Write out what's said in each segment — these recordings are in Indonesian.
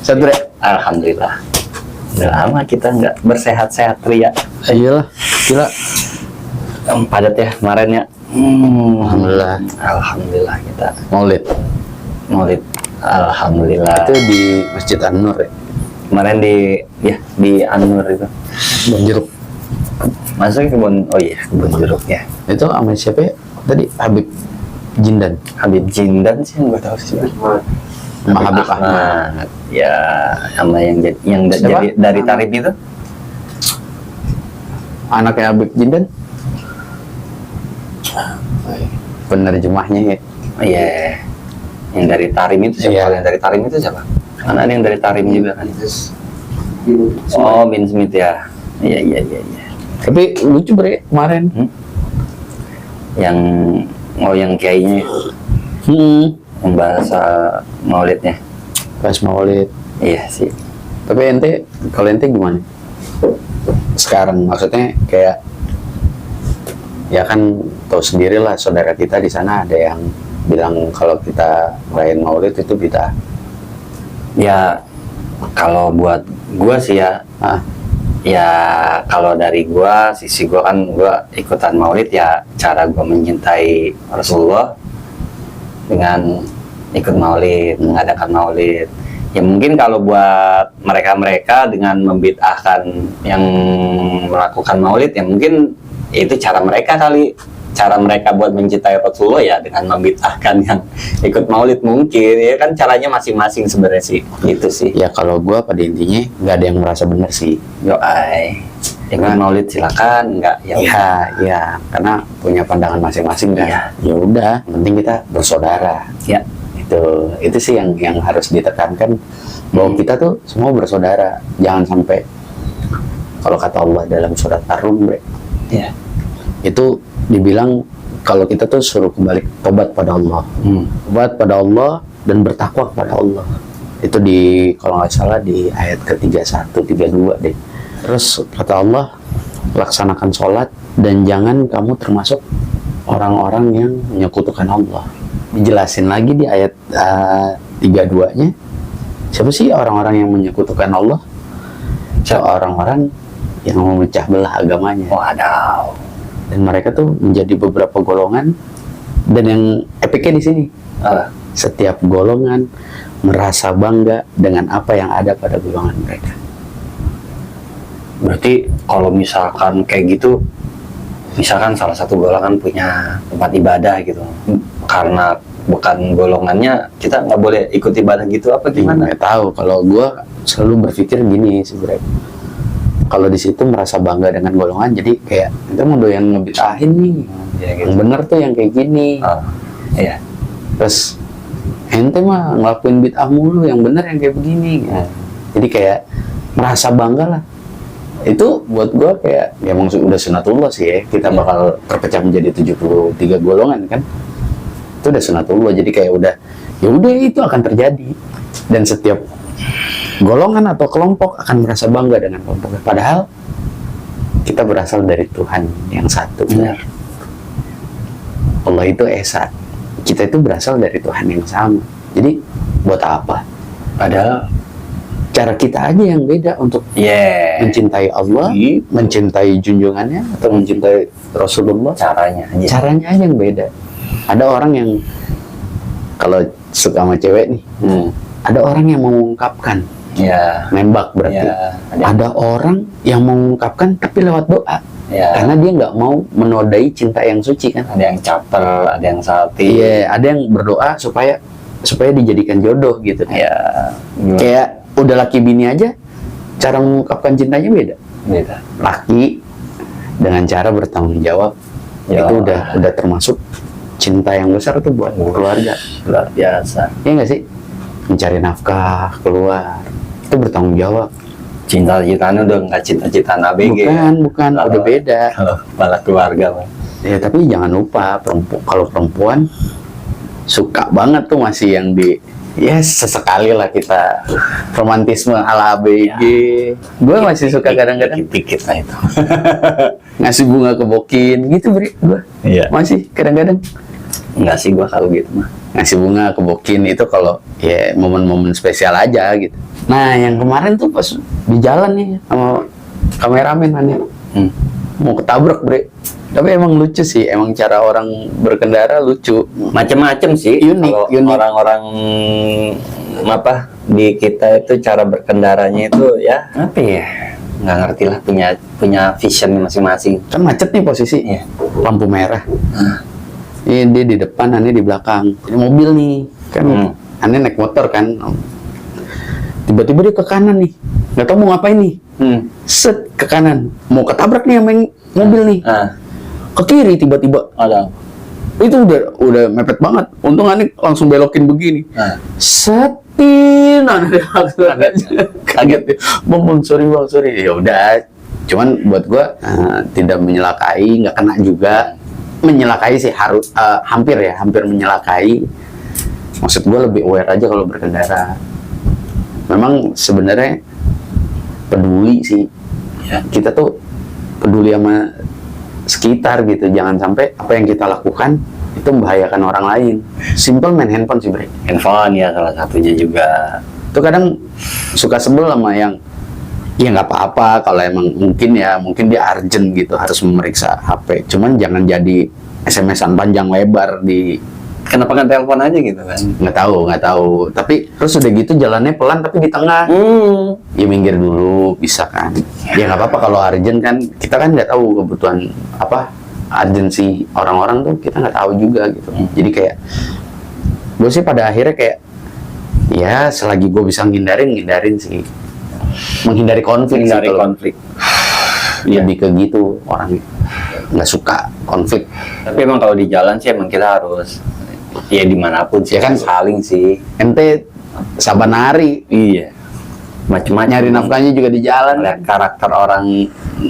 Sehat bre? Alhamdulillah. Udah lama kita nggak bersehat-sehat Ria. Iyalah, gila. Padat ya kemarin ya. Alhamdulillah. Alhamdulillah kita Maulid. Alhamdulillah. Itu di Masjid An-Nur ya? Kemarin di An-Nur itu. Kebun jeruk. Masuk kebun, oh iya kebun jeruk ya. Itu sama siapa ya? Tadi Habib Jindan. Habib Jindan sih yang gue tahu sih. Sama Habib Ahmad. Ya, sama yang Siapa? jadi dari Tarib itu. Anaknya Habib Jindan. Penerjemahnya ya. Oh iya. Yang dari Tarim itu siapa? Iya. Yang dari Tarim itu siapa? Kan ada yang dari Tarim juga kan. Oh, Bin Smith ya. Iya. Tapi lucu bre kemarin. Yang kayaknya yang bahasa Maulidnya. Pas Maulid. Iya sih. Tapi kalau ente gimana? Sekarang maksudnya kayak ya kan tahu sendiri lah saudara kita di sana ada yang bilang kalau kita ngerayain Maulid itu bid'ah. Ya kalau buat gua sih ya. Ya kalau dari gua, sisi gua kan gua ikutan Maulid ya, cara gua mencintai Rasulullah dengan ikut Maulid, mengadakan Maulid. Ya mungkin kalau buat mereka-mereka dengan membid'ahkan yang melakukan Maulid ya mungkin itu cara mereka kali, cara mereka buat mencintai Rasulullah ya dengan membid'ahkan yang ikut Maulid mungkin ya kan caranya masing-masing sebenarnya sih gitu sih. Ya kalau gua pada intinya nggak ada yang merasa benar sih. Ikut Maulid silakan, nggak ya. Ya, karena punya pandangan masing-masing kan. Iya. Ya udah, penting kita bersaudara. Ya. Itu sih yang harus ditekankan bahwa kita tuh semua bersaudara. Jangan sampai kalau kata Allah dalam surat Ar-Rum, Ya. itu dibilang kalau kita tuh suruh kembali tobat pada Allah, tobat pada Allah dan bertakwa kepada Allah. Itu di kalau nggak salah di ayat ke-31, 32 deh. Terus kata Allah, laksanakan sholat dan jangan kamu termasuk orang-orang yang menyekutukan Allah. Dijelasin lagi di ayat 32-nya, siapa sih orang-orang yang menyekutukan Allah? Orang-orang yang memecah belah agamanya. Waduh. Dan mereka tuh menjadi beberapa golongan, dan yang epicnya di sini, setiap golongan merasa bangga dengan apa yang ada pada golongan mereka. Berarti kalau misalkan kayak gitu, misalkan salah satu golongan punya tempat ibadah gitu, karena bukan golongannya kita nggak boleh ikut ibadah gitu apa gimana? Nggak tahu. Kalau gue selalu berpikir gini sebenarnya. Kalau di situ merasa bangga dengan golongan, jadi kayak kita mau doyan ngebid'ahin nih. Ya, gitu. Yang bener tuh yang kayak gini. Iya. Terus ente mah ngelakuin bid'ah mulu, yang bener yang kayak begini. Jadi kayak merasa bangga lah. Itu buat gue kayak ya maksud udah sunatullah sih ya. Kita bakal terpecah menjadi 73 golongan kan. Itu udah sunatullah, jadi kayak udah itu akan terjadi. Dan setiap golongan atau kelompok akan merasa bangga dengan kelompoknya. Padahal kita berasal dari Tuhan yang satu. Benar. Allah itu Esa. Kita itu berasal dari Tuhan yang sama. Jadi buat apa? Padahal cara kita aja yang beda untuk mencintai Allah, mencintai junjungannya, atau mencintai Rasulullah. Caranya aja yang beda. Ada orang yang kalau suka sama cewek nih, ada orang yang mengungkapkan, nembak berarti. Ada orang yang mengungkapkan tapi lewat doa, karena dia nggak mau menodai cinta yang suci kan. Ada yang caper, ada yang salty. Ada yang berdoa supaya dijadikan jodoh gitu. Kayak udah laki bini aja, cara mengungkapkan cintanya beda. Laki dengan cara bertanggung jawab, itu udah termasuk cinta yang besar tuh buat keluarga. Luar biasa. Iya nggak sih? Mencari nafkah, keluar, itu bertanggung jawab. Cinta-cintaan udah nggak cinta-cintaan ABG. Bukan, udah beda. Kalau malah keluarga, Ya tapi jangan lupa, kalau perempuan suka banget tuh masih yang sesekali lah kita romantisme ala ABG. Gue masih suka kadang-kadang dikit lah itu. ngasih bunga ke Bokin gitu, gue masih kadang-kadang Enggak sih gua kalau gitu mah. Ngasih bunga ke Bokin itu kalau ya momen-momen spesial aja gitu. Nah yang kemarin tuh pas di jalan nih sama kameramen aneh mau ketabrak bre. Tapi emang lucu sih, emang cara orang berkendara lucu. Macem-macem sih. Unik, Kalau unik. orang-orang apa di kita itu cara berkendaranya itu ya apa ya? Nggak ngerti lah, punya vision masing-masing. Kan macet nih posisi, Iya. lampu merah. Ini dia di depan, aneh di belakang. Ini mobil nih, kan aneh naik motor kan. Tiba-tiba dia ke kanan nih, nggak tahu mau ngapain nih. Set ke kanan, mau ketabrak nih sama yang mobil nih. Ke kiri tiba-tiba. Ada. Itu udah mepet banget. Untung aneh langsung belokin begini. Setin, aneh kaget. Bang, sorry bang, sorry. Ya udah. Cuman buat gua tidak menyelakai, nggak kena juga. Menyelakai sih harus hampir menyelakai. Maksud gua lebih aware aja kalau berkendara. Memang sebenarnya peduli sih. Ya, kita tuh peduli sama sekitar gitu. Jangan sampai apa yang kita lakukan itu membahayakan orang lain. Simple main handphone sih, Bre. Handphone ya salah satunya juga. Itu kadang suka sebel sama yang ya nggak apa-apa kalau emang mungkin dia urgent gitu harus memeriksa HP. Cuman jangan jadi SMS-an panjang lebar di Kenapa kan telepon aja gitu kan? nggak tahu. Tapi terus udah gitu jalannya pelan tapi di tengah. Ya minggir dulu bisa kan. Ya nggak apa-apa kalau urgent kan. Kita kan nggak tahu kebutuhan apa urgensi orang-orang tuh kita nggak tahu juga gitu. Jadi kayak gue sih pada akhirnya kayak ya selagi gue bisa ngindarin sih. Menghindari konflik. Menghindari sih, kalau konflik. lebih ke gitu orang nggak suka konflik. Tapi emang kalau di jalan sih emang kita harus ya dimanapun sih Ya kan? saling sih. Ente saban hari Iya. Macam-macam. nyari nafkahnya juga di jalan. Lihat karakter orang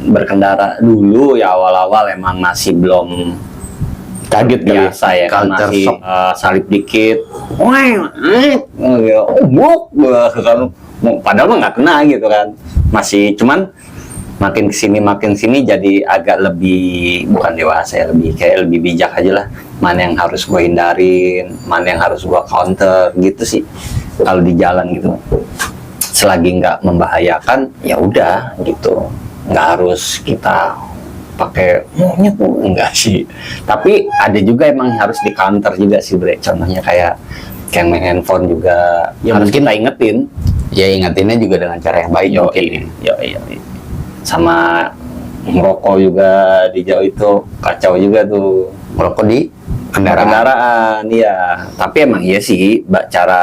berkendara dulu ya awal-awal emang masih belum Kaget kali biasa ya kan culture masih shock. salip dikit. Padahal mah nggak kena gitu kan. Masih cuman makin kesini jadi agak lebih bukan dewasa ya lebih bijak aja lah. Mana yang harus gue hindarin, mana yang harus gue counter gitu sih. Kalau di jalan gitu, selagi nggak membahayakan, ya udah gitu. Nggak harus kita pakai monyet tuh enggak sih. Tapi ada juga emang harus di counter juga sih Bre. Contohnya kayak main handphone juga Ya, harus mungkin kita ingetin. Ya ingatinnya juga dengan cara yang baik mungkin. Yo. Sama merokok juga di jauh itu kacau juga tuh. Merokok di kendaraan. Iya. Tapi emang iya sih, cara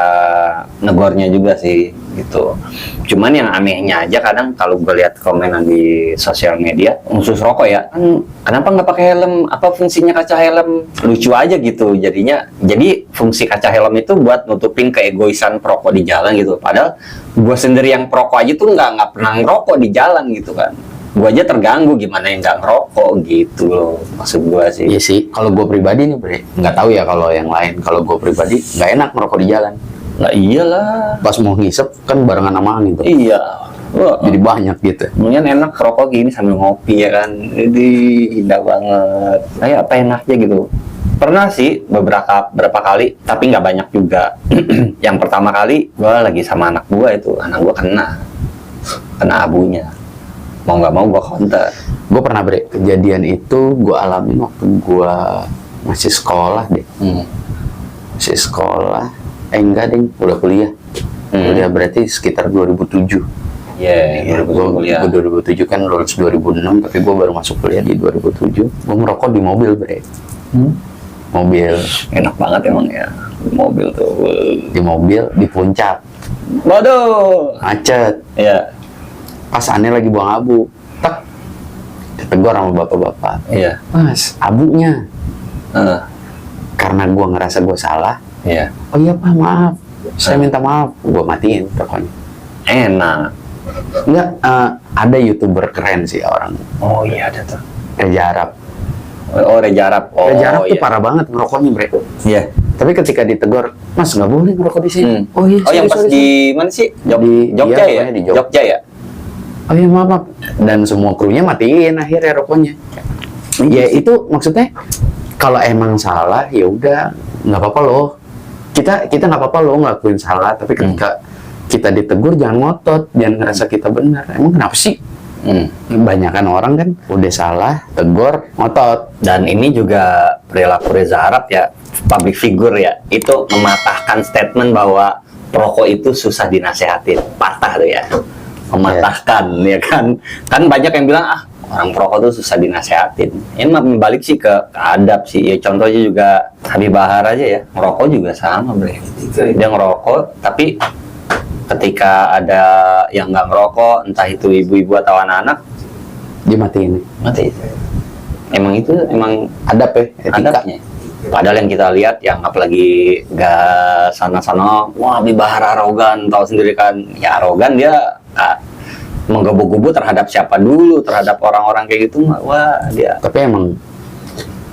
negornya juga sih gitu. Cuman yang anehnya aja kadang kalau gue lihat komenan di sosial media khusus rokok ya, kan kenapa nggak pakai helm? Apa fungsinya kaca helm? Lucu aja gitu. Jadi fungsi kaca helm itu buat nutupin keegoisan perokok di jalan gitu. Padahal gue sendiri yang perokok aja tuh nggak pernah ngerokok di jalan gitu kan. Gue aja terganggu gimana yang nggak ngerokok gitu loh, maksud gue sih. Iya sih, kalau gue pribadi nih Bre, nggak tahu ya kalau yang lain. Kalau gue pribadi nggak enak merokok di jalan. Nah iyalah. Pas mau ngisep kan barengan sama angin tuh. Iya. Wah, Jadi banyak gitu. mungkin enak rokok gini sambil ngopi ya kan. Jadi indah banget. Kayak apa enaknya gitu. Pernah sih beberapa kali, tapi nggak banyak juga. Yang pertama kali gue lagi sama anak gue itu, anak gue kena abunya. Mau nggak mau gue counter. Gue pernah Bre, kejadian itu gue alamin waktu gue masih sekolah deh. Masih sekolah, enggak deh, udah kuliah. Kuliah berarti sekitar 2007. Iya, Gue 2007 kan lulus 2006, tapi gue baru masuk kuliah di 2007. Gue merokok di mobil Bre. Mobil. Enak banget emang ya mobil tuh. Di mobil, di puncak. Waduh. Macet. Iya. Pas aneh lagi buang abu, tak ditegur sama bapak-bapak. Iya. Mas, abunya. Karena gue ngerasa gue salah. Iya. Oh iya Pak, maaf. Saya minta maaf. Gue matiin rokoknya. Enak. Enggak, ada YouTuber keren sih orang. Oh iya ada tuh. Reza Arab. Oh Reza Arab. Oh Reza Arab tuh iya. parah banget ngerokoknya, Bre. Iya. Tapi ketika ditegur, Mas nggak boleh ngerokok di sini. Oh iya. yang pas sorry. di mana sih? Di- Jogja iya, ya? pokoknya di Jogja. Jogja ya? Oh iya maaf. Dan semua krunya matiin akhirnya rokoknya. Ya itu maksudnya Kalau emang salah ya udah, nggak apa-apa loh. Kita nggak apa-apa loh ngelakuin salah, tapi ketika kita ditegur jangan ngotot, jangan ngerasa kita benar. Emang kenapa sih? Kebanyakan orang kan udah salah, tegur, ngotot. Dan ini juga perilaku Reza Arab ya, public figure ya, itu mematahkan statement bahwa perokok itu susah dinasehatin, patah tuh ya, mematahkan ya kan. Kan banyak yang bilang orang perokok tuh susah dinasehatin. Ini balik sih ke adab sih. Ya contohnya juga Habib Bahar aja ya, ngerokok juga sama bre. Dia ngerokok, tapi ketika ada yang nggak ngerokok, entah itu ibu-ibu atau anak-anak, Dimatiin. mati. Emang Adab ya, etika. adabnya. Padahal yang kita lihat, yang apalagi nggak sana-sana, wah Habib Bahar arogan, tahu sendiri kan, ya arogan dia menggebu-gebu terhadap siapa dulu, terhadap orang-orang kayak gitu, wah dia. Tapi emang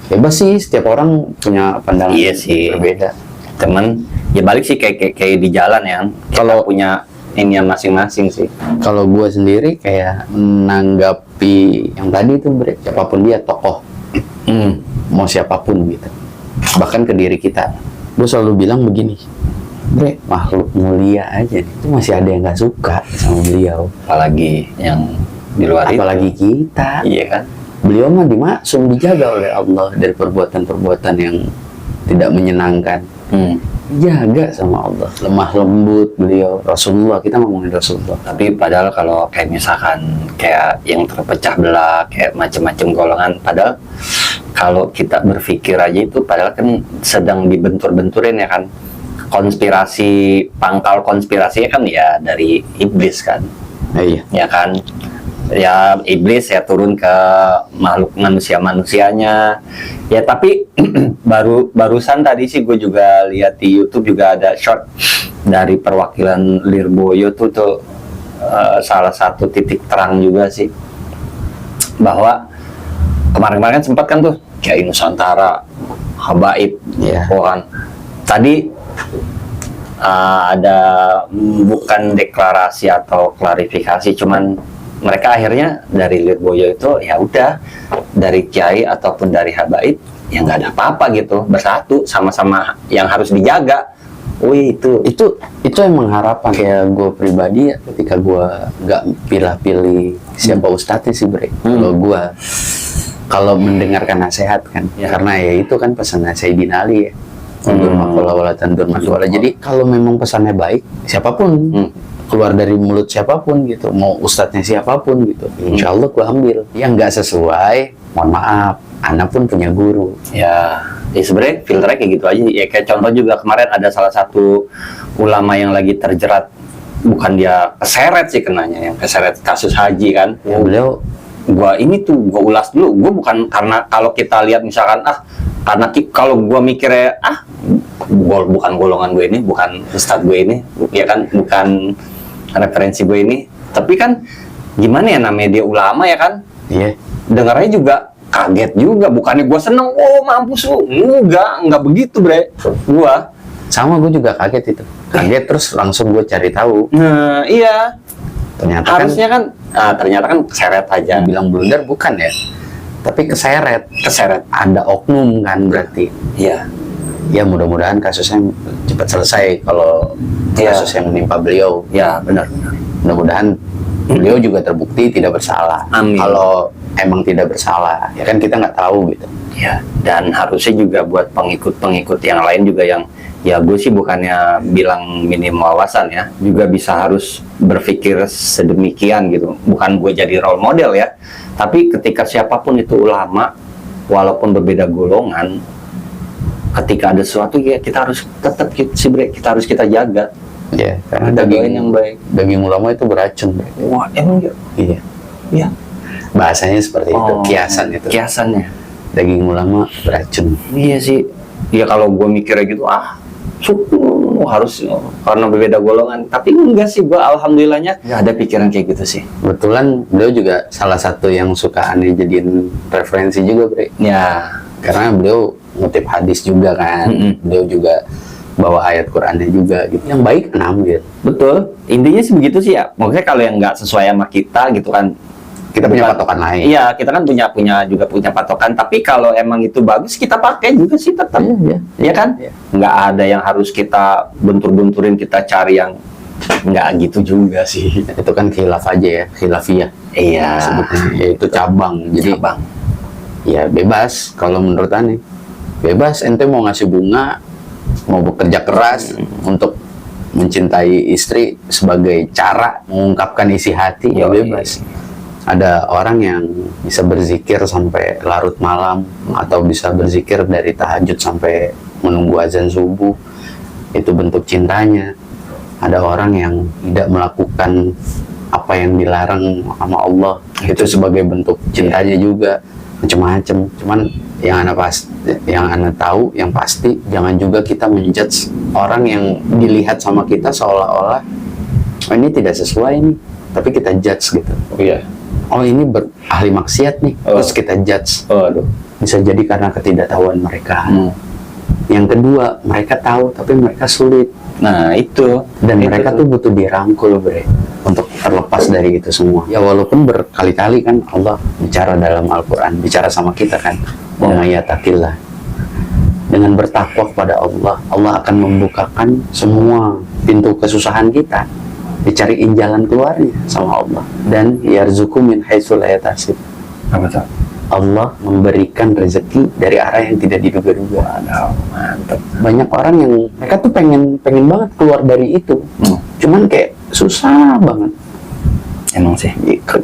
bebas sih, setiap orang punya pandangan Iya sih. berbeda. Temen, ya balik sih kayak di jalan ya, kalau punya ini yang masing-masing sih. Kalau gue sendiri kayak menanggapi yang tadi itu, Bre, siapapun dia tokoh, mau siapapun gitu, bahkan ke diri kita, gue selalu bilang begini, Bre, makhluk mulia aja itu masih ada yang nggak suka sama beliau, Apalagi yang di luar apalagi itu. kita. Iya kan? Beliau mah dimaksum, dijaga oleh Allah dari perbuatan-perbuatan yang tidak menyenangkan. Jaga sama Allah, lemah lembut beliau, Rasulullah, kita ngomongin Rasulullah. Tapi padahal kalau kayak misalkan kayak yang terpecah belah, kayak macam-macam golongan, padahal kalau kita berpikir aja itu padahal kan sedang dibentur-benturin ya kan. Konspirasi, pangkal konspirasinya kan ya dari iblis kan. Iya. Ya kan, ya iblis ya turun ke makhluk manusianya ya. Tapi barusan tadi sih gue juga lihat di YouTube juga ada short dari perwakilan Lirboyo tuh salah satu titik terang juga sih, bahwa kemarin-kemarin kan sempat kan tuh kayak Nusantara habaib kan tadi ada bukan deklarasi atau klarifikasi, cuman mereka akhirnya dari Lirboyo itu ya udah, dari kiai ataupun dari habaib ya nggak ada apa-apa gitu, bersatu sama-sama yang harus dijaga. Wih, itu emang harapan kayak gue pribadi ya, ketika gue nggak pilih siapa ustadznya sih, Bre. Kalau mendengarkan nasihat kan, karena ya itu kan pesan Sayyidina Ali ya, tandur makola wala tandur makola. Jadi kalau memang pesannya baik, siapapun keluar dari mulut siapapun gitu, mau ustadznya siapapun gitu, insya Allah gue ambil. Yang nggak sesuai, mohon maaf, anak pun punya guru. Ya sebenarnya filternya kayak gitu aja. Ya kayak contoh juga kemarin ada salah satu ulama yang lagi terjerat, bukan dia keseret sih kenanya, yang keseret kasus haji kan. Ya, beliau gua ulas dulu. Gua bukan karena kalau kita lihat misalkan karena kalau gua mikirnya gua bukan golongan gue ini, bukan ustadz gue ini, ya kan, bukan referensi gue ini. Tapi kan gimana ya, namanya dia ulama ya kan. Iya. Dengarnya juga kaget juga, bukannya gue seneng, mampus lu, enggak begitu bre. Gua sama, gue juga kaget itu, terus langsung gue cari tahu. Nah iya, ternyata harusnya ternyata kan keseret aja. Bilang blunder bukan ya, tapi keseret ada oknum kan berarti. Iya. Ya mudah-mudahan kasusnya cepat selesai kalau kasus yang menimpa beliau. Ya benar. Mudah-mudahan beliau juga terbukti tidak bersalah. Amin. Kalau emang tidak bersalah, ya kan kita nggak tahu gitu. Ya, dan harusnya juga buat pengikut-pengikut yang lain juga yang, ya gue sih bukannya bilang minim wawasan ya, juga bisa harus berpikir sedemikian gitu. Bukan gue jadi role model ya, tapi ketika siapapun itu ulama, walaupun berbeda golongan, ketika ada sesuatu ya kita harus tetap kita jaga. Ya, karena daging yang baik. Daging ulama itu beracun. Wah, emang ya? Iya. Iya. Bahasanya seperti itu, kiasan itu. Kiasannya. Daging ulama beracun. Iya sih. Ya kalau gue mikirnya gitu, suku harus karena berbeda golongan. Tapi enggak sih, gue alhamdulillahnya nggak ada pikiran kayak gitu sih. Kebetulan beliau juga salah satu yang suka aneh jadiin referensi juga, Bre. Ya. Karena beliau ngutip hadis juga kan. Beliau juga bawa ayat Qur'annya juga gitu. Yang baik ambil. Betul. Intinya sih begitu sih ya. Maksudnya kalau yang nggak sesuai sama kita gitu kan, Kita punya patokan lain. Iya, kita kan punya patokan. Tapi kalau emang itu bagus, kita pakai juga sih tetap. Iya kan? Iya. Nggak ada yang harus kita bentur-benturin, kita cari yang nggak gitu juga sih. Itu kan khilaf aja ya, khilafiyah. Iya. Sebetulnya itu cabang. Jadi cabang. Ya bebas kalau menurut Ani. Bebas ente mau ngasih bunga, mau bekerja keras untuk mencintai istri sebagai cara mengungkapkan isi hati, ya bebas. Ada orang yang bisa berzikir sampai larut malam atau bisa berzikir dari tahajud sampai menunggu azan subuh, itu bentuk cintanya. Ada orang yang tidak melakukan apa yang dilarang sama Allah, itu sebagai bentuk cintanya juga. Macam-macam. Cuman yang Ana tahu, yang pasti jangan juga kita menjudge orang yang dilihat sama kita seolah-olah oh ini tidak sesuai nih, tapi kita judge gitu. Oh ini ahli maksiat nih, terus kita judge. Bisa jadi karena ketidaktahuan mereka. Yang kedua, mereka tahu tapi mereka sulit. Nah itu. Dan mereka tuh butuh dirangkul, bre, untuk terlepas dari itu semua. Ya walaupun berkali-kali kan Allah bicara dalam Al-Quran, bicara sama kita kan, wa may yattaqillah. Dengan bertakwa kepada Allah, Allah akan membukakan semua pintu kesusahan kita, dicariin jalan keluarnya sama Allah. Dan yarzuqu min haitsu la yahtasib. Apa tuh? Allah memberikan rezeki dari arah yang tidak diduga-duga. Mantap. Banyak orang yang mereka tuh pengen banget keluar dari itu, cuman kayak susah banget. Emang sih.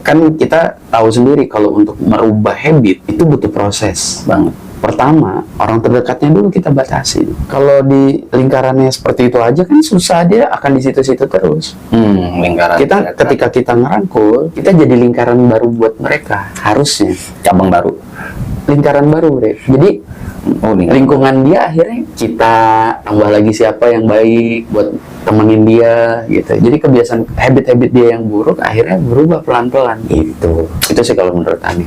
Kan kita tahu sendiri kalau untuk merubah habit itu butuh proses banget. Pertama, orang terdekatnya dulu kita batasi. Kalau di lingkarannya seperti itu aja kan susah, dia akan di situ-situ terus. Lingkaran. Ketika kita ngerangkul, kita jadi lingkaran baru buat mereka. Harusnya cabang baru. Lingkaran baru, bre. Jadi lingkungan dia akhirnya kita tambah lagi siapa yang baik buat temenin dia gitu. Jadi kebiasaan habit-habit dia yang buruk akhirnya berubah pelan-pelan gitu. Itu sih kalau menurut Ani.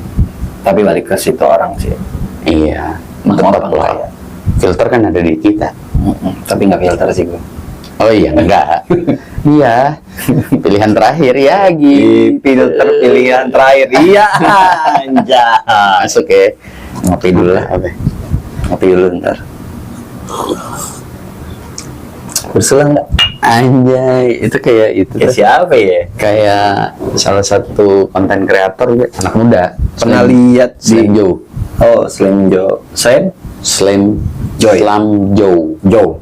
Tapi balik ke situ orang sih. Iya, tetap lah. Filter kan ada di kita. Tapi nggak filter sih gue. Oh iya, enggak. Iya, pilihan terakhir ya, gitu. Filter pilihan terakhir. Iya, anjay. Masuk ya. Ngopi dulu lah. Ngopi dulu ntar. Berselang nggak? Anjay, itu kayak itu. Kayak siapa ya? Kayak salah satu konten kreator, anak muda. Pernah lihat Slim Joe. Oh, Slim Joe. Slim Joe.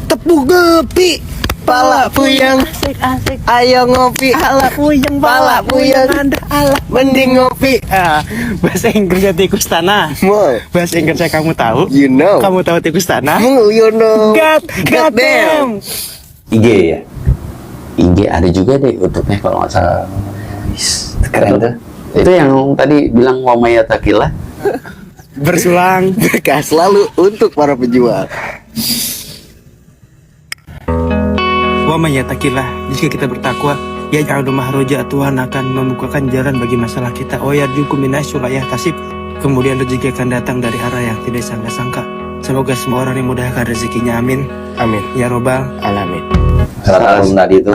Tepung ngopi, pala puyeng, asik. ayo ngopi, Ala puyeng, pala puyeng, ala. mending ngopi. Bahasa Inggrisnya tikus tanah. Mau, Bahasa Inggrisnya kamu tahu? you know, Kamu tahu tikus tanah? you know, God damn. IG ya? IG ada juga deh YouTube-nya kalau nggak salah. Keren tuh. Itu yang tadi bilang wa may yattaqillah. Bersulang. berkah selalu untuk para penjual. Wa may yattaqillah, jika kita bertakwa, yaj'alu mahroja, Tuhan akan membukakan jalan bagi masalah kita. Oh yarjuku minasyu la yahtasib, kemudian rezeki akan datang dari arah yang tidak sangka-sangka. Semoga semua orang dimudahkan rezekinya, amin. Amin. Ya robbal Alamin. Surat Al-Rum tadi itu.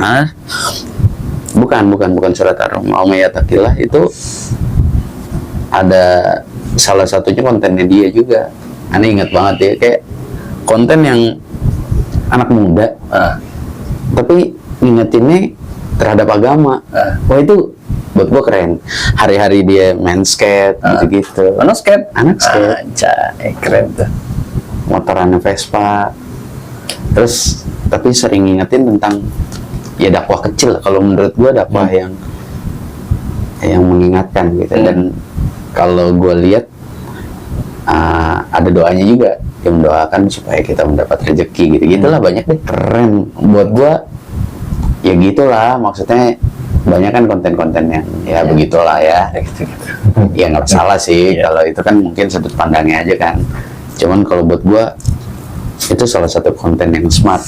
Bukan surat Ar-Rum. Wa may yattaqillah itu ada salah satunya kontennya dia juga. Aneh ingat banget ya, kayak konten yang anak muda, tapi ngingetinnya terhadap agama. Wah itu buat gua keren. Hari-hari dia main skate, gitu-gitu. Anak skate? Anak skate. Anjay, keren tuh. Motorannya Vespa. Terus, tapi sering ngingetin tentang ya dakwah kecil. Kalau menurut gua dakwah yang mengingatkan gitu. Dan kalau gua lihat ada doanya juga yang mendoakan supaya kita mendapat rezeki gitu-gitulah, banyak deh. Keren buat gua. Ya gitulah, maksudnya banyak kan konten-konten yang ya begitulah ya. Ya nggak salah sih, kalau itu kan mungkin sudut pandangnya aja kan. Cuman kalau buat gua itu salah satu konten yang smart.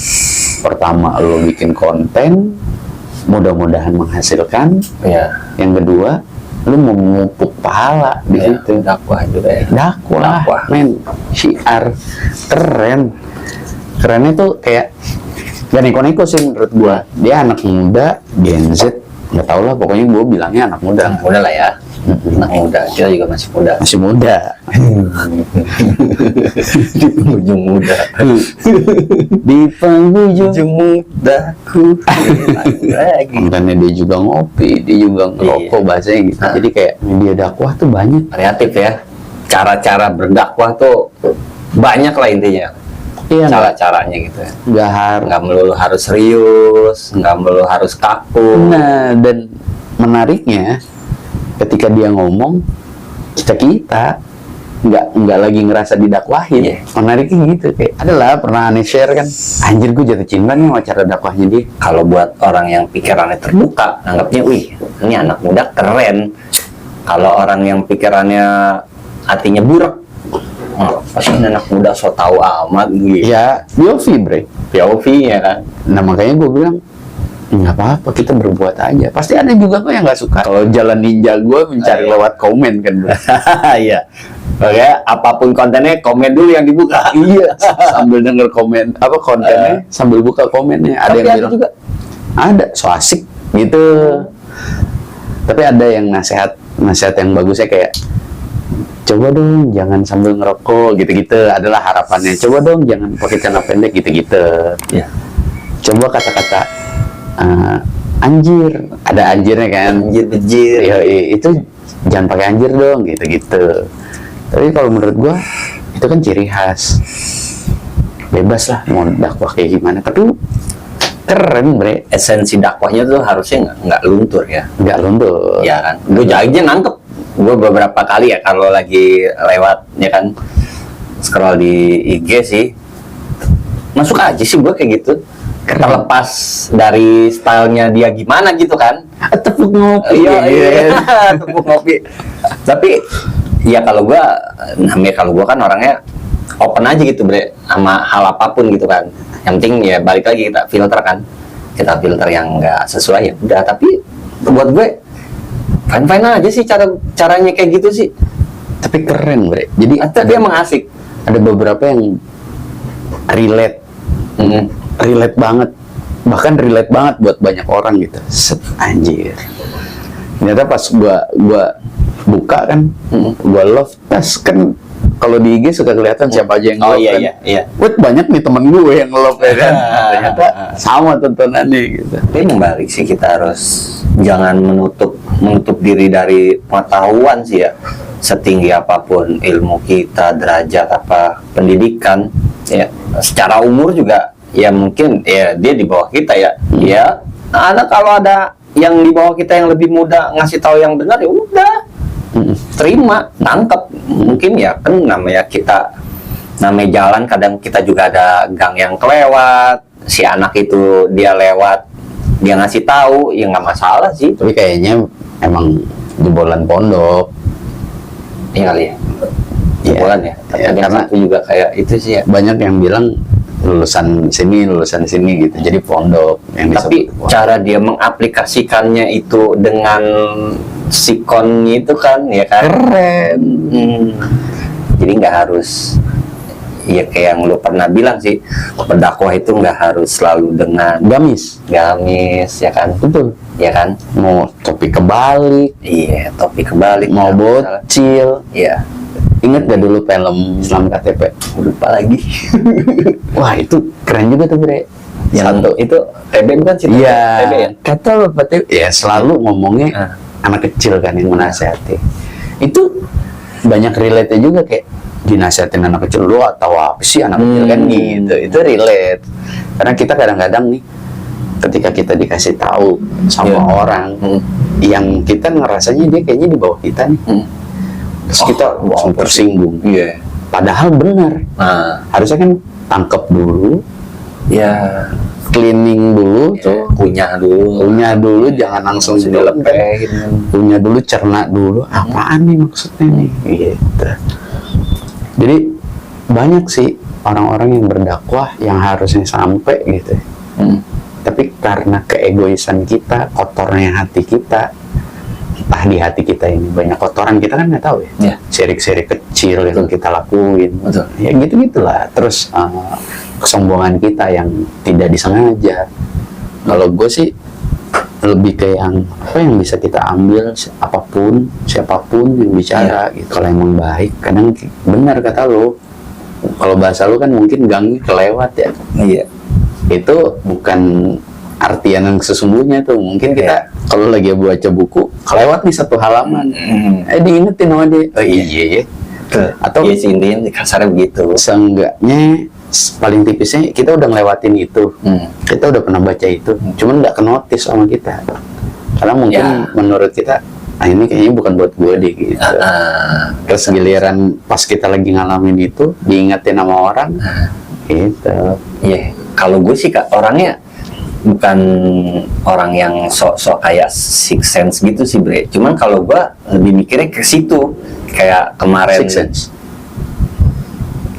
Pertama, lo bikin konten mudah-mudahan menghasilkan. Yang kedua, lu mau memupuk pahala di situ. Dakwah juga ya. Dakwah, men. Syiar. Kerennya tuh kayak gak neko-neko sih menurut gua. Dia anak muda, Gen Z, nggak tau lah, pokoknya gua bilangnya anak muda. Udah lah ya. Anak muda, kita juga masih muda. Masih muda. Di penghujung muda. Di penghujung mudaku. Lagi. kontennya dia juga ngopi, dia juga ngerokok bahasanya gitu. Jadi kayak media dakwah tuh banyak. Kreatif ya. Cara-cara berdakwah tuh banyak lah intinya. Iya, Cara-caranya gitu ya. nggak harus. Nggak melulu harus serius, nggak melulu harus kaku. Nah, dan menariknya ketika dia ngomong kita nggak lagi ngerasa didakwahin. Iya. Menariknya gitu kayak adalah pernah aneh share kan, anjir gue jatuh cinta nih sama cara dakwahnya dia. Kalau buat orang yang pikirannya terbuka, anggapnya, wih, ini anak muda keren. Kalau orang yang pikirannya hatinya burak, pasti anak muda so tau amat gitu. Ya, POV bre. POV ya kan. Nah makanya gue bilang nggak apa-apa, kita berbuat aja. Pasti ada juga kok yang nggak suka. Kalau jalan ninja gue mencari Iya. lewat komen kan bro. Iya. Oke, apapun kontennya, komen dulu yang dibuka. Iya, sambil denger komen apa kontennya, sambil buka komennya. Ada Tapi yang ada bilang juga. ada so asik gitu. Tapi ada yang nasihat yang bagusnya kayak coba dong jangan sambil ngerokok gitu-gitu, adalah harapannya. Coba dong jangan pakai celana pendek gitu-gitu. Iya. Coba kata-kata anjir, ada anjirnya kan. Anjir bejir. Itu jangan pakai anjir dong gitu-gitu. Tapi kalau menurut gua itu kan ciri khas. Bebas lah mau dakwah kayak gimana. Tapi keren bre, Esensi dakwahnya tuh harusnya nggak luntur ya. nggak luntur. Ya kan. Gue aja nangkep. Gue beberapa kali ya kalau lagi lewat ya kan scroll di IG sih, masuk aja sih gue kayak gitu. Terlepas dari stylenya dia gimana gitu kan. Tepuk ngopi. Iya. Tepuk ngopi. Tapi ya kalau gue kan orangnya open aja gitu bre sama hal apapun gitu kan. Yang penting ya balik lagi kita filter kan. Kita filter yang nggak sesuai ya udah. Tapi buat gue fine aja sih caranya kayak gitu sih. Tapi keren bre. Jadi Tapi emang asik. ada beberapa yang relate, relate banget, bahkan relate banget buat banyak orang gitu. Set, anjir. Ternyata pas gua buka kan, gua love tas kan. Kalau di IG suka kelihatan siapa aja yang Oh love iya kan. iya. Wait, banyak nih temen gue yang love ya kan. Ternyata sama tontonannya gitu. Tapi membalik sih kita harus jangan menutup diri dari pengetahuan sih ya. Setinggi apapun ilmu kita, derajat apa pendidikan ya, secara umur juga ya mungkin ya dia di bawah kita ya. Ya, ada kalau ada yang di bawah kita yang lebih muda ngasih tahu yang benar ya udah. Terima, nangkep. Mungkin ya kan namanya jalan, kadang kita juga ada gang yang kelewat, si anak itu dia lewat, dia ngasih tahu, ya nggak masalah sih. Tapi kayaknya emang jebolan pondok. Iya kali ya. Iya. Jebolan ya. Tapi Iya, ada karena satu juga kayak itu sih ya. banyak yang bilang lulusan sini gitu. Jadi pondok yang Tapi disebut. cara dia mengaplikasikannya itu dengan sikon itu kan, ya kan. Keren. Jadi nggak harus, ya kayak yang lu pernah bilang sih, berdakwah itu nggak harus selalu dengan Gamis. ya kan. Betul. Ya kan. Mau topi kebalik, Iya, topi kebalik. mau nggak masalah. bocil. Iya. Ingat gak dulu film Islam KTP? Lupa lagi. Wah itu keren juga tuh bre. Yang Satu. itu TB bukan sih? Iya. TB ya. Kata Bapak TB. Ya selalu ngomongnya Ah. anak kecil kan yang menasihati. Itu banyak relate juga kayak dinasihatin anak kecil, lu atau apa sih anak kecil kan gitu. Itu relate. Karena kita kadang-kadang nih ketika kita dikasih tahu sama Iya. orang yang kita ngerasanya dia kayaknya di bawah kita nih. Terus kita langsung tersinggung. Iya. Padahal benar. Nah, Harusnya kan tangkep dulu, ya. cleaning dulu tuh, Kunyah dulu. punya dulu, jangan langsung dilepehin. punya dulu, cerna dulu. Apaan nih maksudnya nih? Gitu. Jadi banyak sih orang-orang yang berdakwah yang harusnya sampai gitu. Tapi karena keegoisan kita, kotornya hati kita, entah di hati kita ini banyak kotoran, kita kan nggak tahu ya. Ya. Sirik-sirik kecil yang kita lakuin. Betul. Ya gitu-gitulah. Terus kesombongan kita yang tidak disengaja. Kalau gue sih lebih ke yang apa yang bisa kita ambil, apapun siapapun yang bicara gitu. Kalau emang baik, kadang benar kata lo, kalau bahasa lo kan mungkin gangnya kelewat ya. Iya. Itu bukan artian yang sesungguhnya tuh. Mungkin kita kalau lagi baca buku kelewat nih satu halaman, diingetin sama dia, oh iya ya. Atau iya sih, intinya kasarnya begitu. seenggaknya paling tipisnya kita udah ngelewatin itu, kita udah pernah baca itu, cuman nggak kenotis sama kita karena mungkin menurut kita ini kayaknya bukan buat gue deh gitu. Terus giliran pas kita lagi ngalamin itu diingetin sama orang gitu. Iya, kalau gue sih Kak, orangnya bukan orang yang sok-sok kayak six sense gitu sih Bre, cuman kalau gue lebih mikirnya ke situ. Kayak kemarin, Six sense.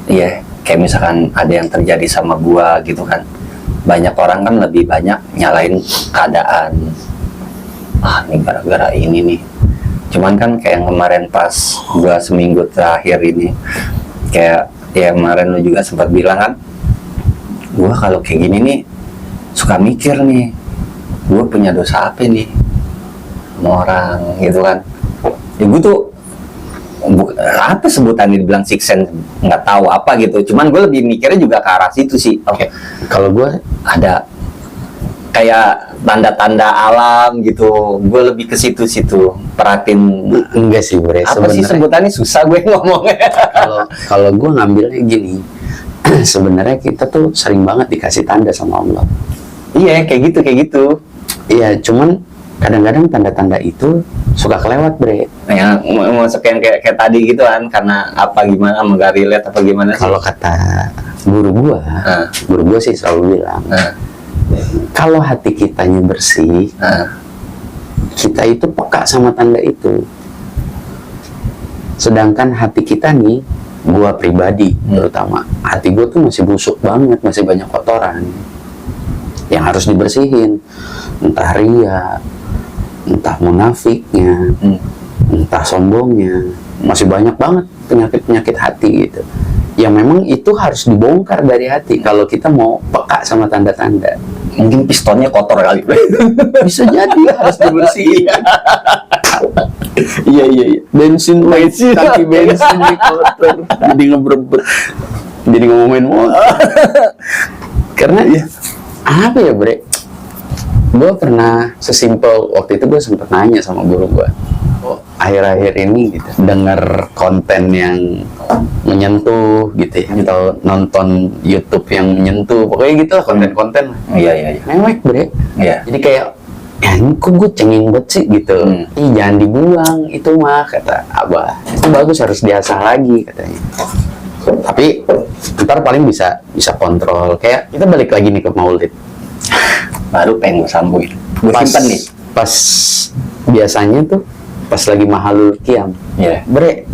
Iya, kayak misalkan ada yang terjadi sama gua gitu kan, banyak orang kan lebih banyak nyalain keadaan, ini gara-gara ini nih. Cuman kan kayak kemarin pas gua seminggu terakhir ini, kayak ya kemarin lu juga sempat bilang kan, gua kalau kayak gini nih suka mikir nih, gua punya dosa apa nih sama orang gitu kan. Ya gua tuh apa sebutannya dibilang six sense, nggak tahu apa gitu, cuman gue lebih mikirnya juga ke arah situ sih. Kalau gue Ada kayak tanda-tanda alam gitu, gue lebih ke situ perhatiin. enggak sih Bre, Apa sih sebutannya, susah gue ngomongnya. kalau gue ngambilnya gini, sebenarnya kita tuh sering banget dikasih tanda sama Allah. Iya, kayak gitu. Iya, cuman kadang-kadang tanda-tanda itu suka kelewat Bre. Yang masuk yang kayak tadi gitu kan, karena apa gimana, nggak relate apa gimana sih? Kalau kata guru gua sih selalu bilang, kalau hati kitanya bersih, kita itu peka sama tanda itu. Sedangkan hati kita nih, gua pribadi terutama, hati gua tuh masih busuk banget, masih banyak kotoran yang harus dibersihin, entah ria, entah munafiknya, entah sombongnya, masih banyak banget penyakit-penyakit hati gitu. Yang memang itu harus dibongkar dari hati kalau kita mau peka sama tanda-tanda. Mungkin pistonnya kotor kali. Bisa jadi harus dibersihin. Iya. Bensin, kaki bensin nih kotor, jadi ngebrebet, jadi ngomongin motor. Karena apa ya Bre? Gue pernah sesimpel waktu itu gue sempet nanya sama guru gue, akhir-akhir ini gitu dengar konten yang menyentuh gitu ya, atau nonton YouTube yang menyentuh, pokoknya gitu lah konten-konten. Iya. Mewek Bre. Iya. Jadi kayak kok gue cengeng banget sih gitu. Ih jangan dibuang itu mah, kata abah, itu bagus, harus diasah lagi katanya. Tapi ntar paling bisa kontrol. Kayak kita balik lagi nih ke Maulid, Baru pengen gue sambungin. Gue simpen nih. Pas biasanya tuh pas lagi Mahalul Qiyam. Iya. Bre.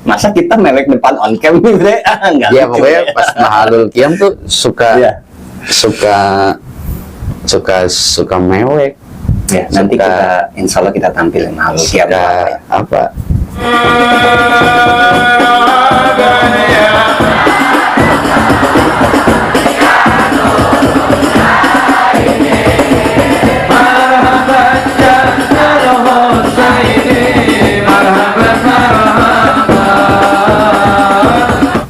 Masa kita melek depan on cam nih Bre? Enggak. Ya pokoknya pas Mahalul Qiyam tuh suka mewek. Ya, nanti kita insya Allah kita tampilin Mahalul Qiyam apa?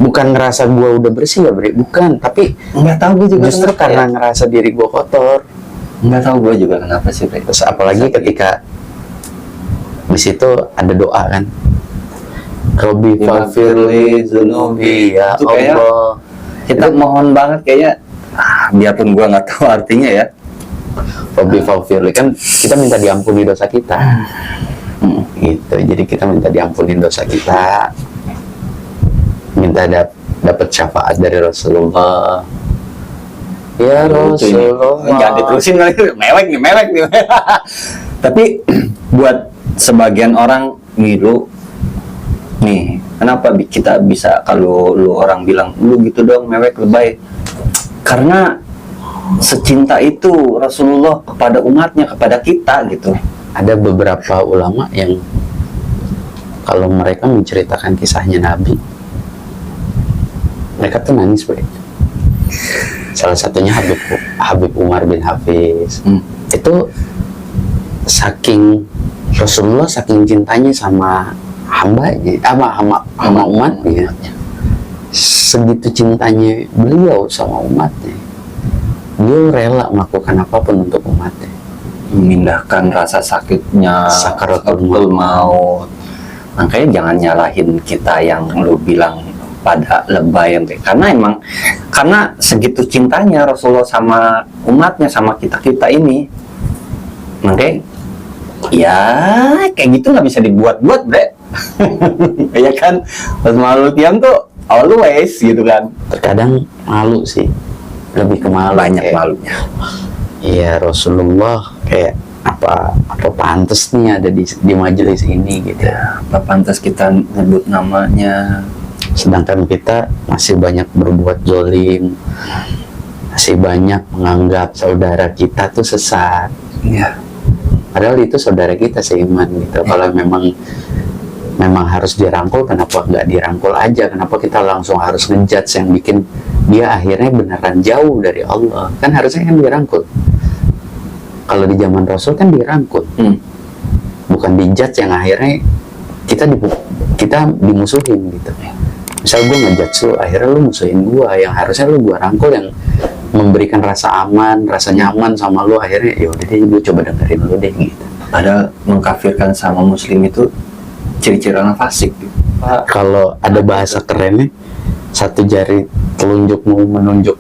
Bukan ngerasa gue udah bersih ya Bre, bukan, tapi nggak tahu gue juga justru karena ngerasa diri gue kotor. Nggak tahu gue juga kenapa sih Bre. Terus apalagi ketika di situ ada doa kan, Robbi faghfirli dzunubi ya Allah. Kita mohon banget kayaknya, biarpun gue nggak tahu artinya ya. Robbi faghfirli kan kita minta diampuni dosa kita. Gitu. Jadi kita minta diampuni dosa kita, minta dapat syafaat dari Rasulullah. Ya Rasulullah. Jangan diterusin kali, mewek nih. Tapi buat sebagian orang nih, kenapa kita bisa, kalau lu orang bilang lu gitu dong mewek lebay, karena secinta itu Rasulullah kepada umatnya, kepada kita gitu. Ada beberapa ulama yang kalau mereka menceritakan kisahnya Nabi, mereka tuh nangis Bre. Salah satunya Habib Qutb. Habib Umar bin Hafiz. Itu saking Rasulullah saking cintanya sama hambanya, sama umatnya. Segitu cintanya beliau sama umatnya, beliau rela melakukan apapun untuk umatnya, memindahkan rasa sakitnya sakaratul maut. Makanya jangan nyalahin kita yang lu bilang pada lebay ente, karena segitu cintanya Rasulullah sama umatnya, sama kita ini. Makanya ya kayak gitu nggak bisa dibuat-buat, bre. Ya kan, malu tiang tuh always gitu kan. terkadang malu sih, lebih ke malu, Banyak kayak, malunya. iya Rasulullah kayak apa pantas nih ada di majelis ini gitu. Apa pantas kita nyebut namanya? Sedangkan kita masih banyak berbuat zolim, masih banyak menganggap saudara kita tuh sesat. Iya. Padahal itu saudara kita seiman gitu. Kalau memang harus dirangkul, kenapa nggak dirangkul aja? Kenapa kita langsung harus ngejudge yang bikin dia akhirnya beneran jauh dari Allah? Kan harusnya kan dirangkul. Kalau di zaman Rasul kan dirangkul, bukan dijudge yang akhirnya kita dimusuhin gitu. Misal gue ngejudge lu, akhirnya lu musuhin gue, yang harusnya lu gue rangkul, yang memberikan rasa aman, rasa nyaman sama lu, akhirnya yaudah deh gue coba dengerin lu deh gitu. Padahal mengkafirkan sama muslim itu ciri-ciri orang fasik. Kalau ada bahasa kerennya, satu jari telunjukmu menunjuk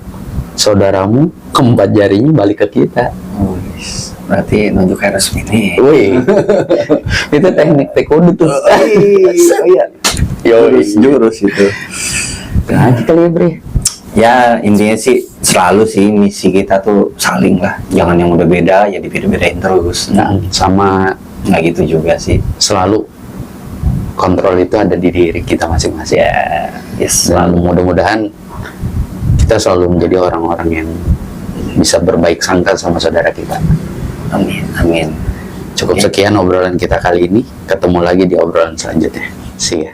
saudaramu, keempat jarinya balik ke kita. Berarti nunjuk kayak resmi nih. Wih, itu teknik taekwondo tuh. Iya. Jurus itu. Nah, kali ya bre. Ya intinya sih selalu sih misi kita tuh saling lah. Jangan yang udah beda ya dibeda-bedain terus. Nah, sama Nggak gitu juga sih. selalu kontrol itu ada di diri kita masing-masing. Ya, yes, Dan selalu. mudah-mudahan kita selalu menjadi orang-orang yang bisa berbaik sangka sama saudara kita. Amin, amin. Cukup Oke. sekian obrolan kita kali ini. Ketemu lagi di obrolan selanjutnya. See ya.